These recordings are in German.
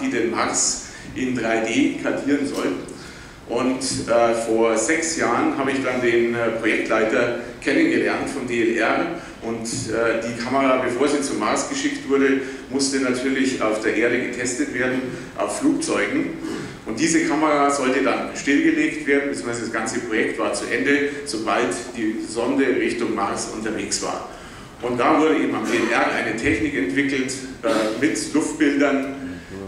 die den Mars in 3D kartieren soll. Und vor 6 Jahren habe ich dann den Projektleiter kennengelernt vom DLR und die Kamera, bevor sie zum Mars geschickt wurde, musste natürlich auf der Erde getestet werden, auf Flugzeugen. Und diese Kamera sollte dann stillgelegt werden, beziehungsweise das ganze Projekt war zu Ende, sobald die Sonde Richtung Mars unterwegs war. Und da wurde eben am DLR eine Technik entwickelt, mit Luftbildern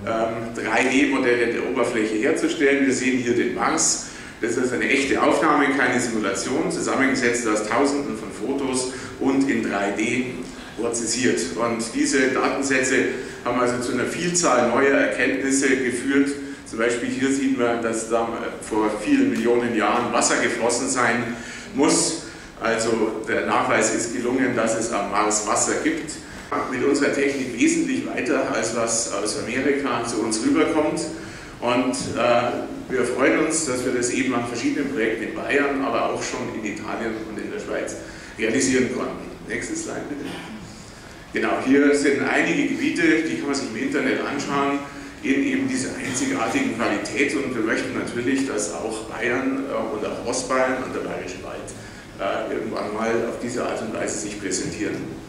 3D-Modelle der Oberfläche herzustellen. Wir sehen hier den Mars. Das ist eine echte Aufnahme, keine Simulation, zusammengesetzt aus Tausenden von Fotos und in 3D prozessiert. Und diese Datensätze haben also zu einer Vielzahl neuer Erkenntnisse geführt. Zum Beispiel hier sieht man, dass da vor vielen Millionen Jahren Wasser geflossen sein muss. Also der Nachweis ist gelungen, dass es am Mars Wasser gibt. Mit unserer Technik wesentlich weiter, als was aus Amerika zu uns rüberkommt. Und wir freuen uns, dass wir das eben an verschiedenen Projekten in Bayern, aber auch schon in Italien und in der Schweiz realisieren konnten. Nächstes Slide bitte. Genau, hier sind einige Gebiete, die kann man sich im Internet anschauen, in eben dieser einzigartigen Qualität. Und wir möchten natürlich, dass auch Bayern und auch Ostbayern und der Bayerische Wald irgendwann mal auf diese Art und Weise sich präsentieren.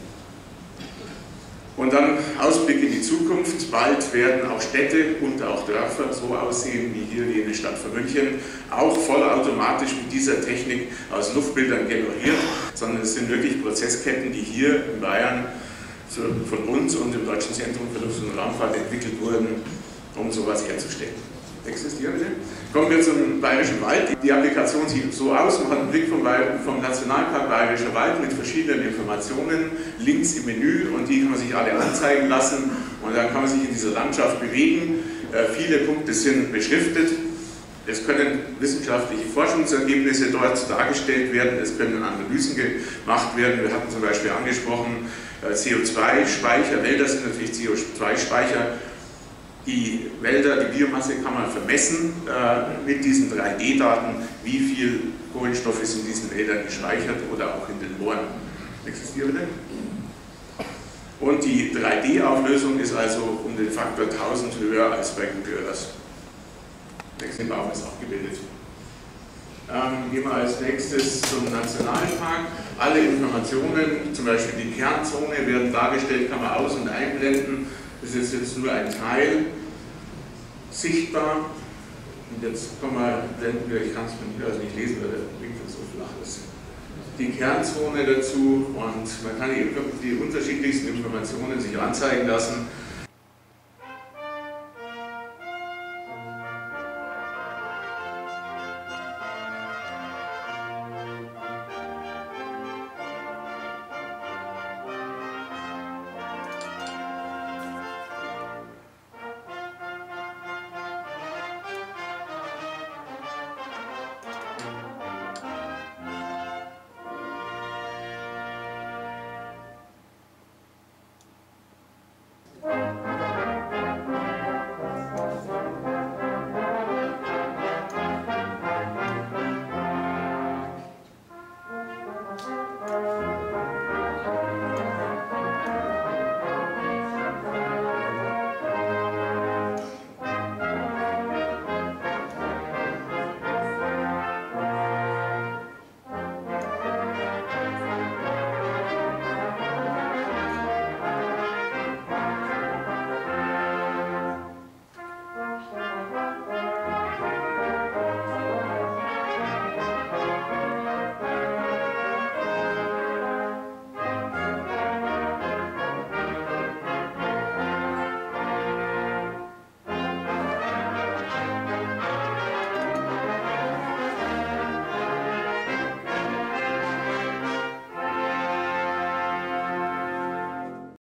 Und dann Ausblick in die Zukunft. Bald werden auch Städte und auch Dörfer so aussehen wie hier jene Stadt von München, auch vollautomatisch mit dieser Technik aus Luftbildern generiert, sondern es sind wirklich Prozessketten, die hier in Bayern von uns und im Deutschen Zentrum für Luft- und Raumfahrt entwickelt wurden, um sowas herzustellen. Nächstes hier bitte. Kommen wir zum Bayerischen Wald. Die Applikation sieht so aus, man hat einen Blick vom Nationalpark Bayerischer Wald mit verschiedenen Informationen, Links im Menü, und die kann man sich alle anzeigen lassen und dann kann man sich in dieser Landschaft bewegen. Viele Punkte sind beschriftet. Es können wissenschaftliche Forschungsergebnisse dort dargestellt werden, es können Analysen gemacht werden. Wir hatten zum Beispiel angesprochen, CO2-Speicher, Wälder sind natürlich CO2-Speicher. Die Wälder, die Biomasse kann man vermessen mit diesen 3D-Daten, wie viel Kohlenstoff ist in diesen Wäldern gespeichert oder auch in den Mooren. Nächstes hier bitte. Und die 3D-Auflösung ist also um den Faktor 1000 höher als bei Google Earth. Nächster Baum ist abgebildet. Gehen wir als nächstes zum Nationalpark. Alle Informationen, zum Beispiel die Kernzone, werden dargestellt, kann man aus- und einblenden. Das ist jetzt nur ein Teil sichtbar. Und jetzt blenden wir, ich kann es von hier aus nicht lesen, weil der Winkel so flach ist. Die Kernzone dazu, und man kann die unterschiedlichsten Informationen sich anzeigen lassen.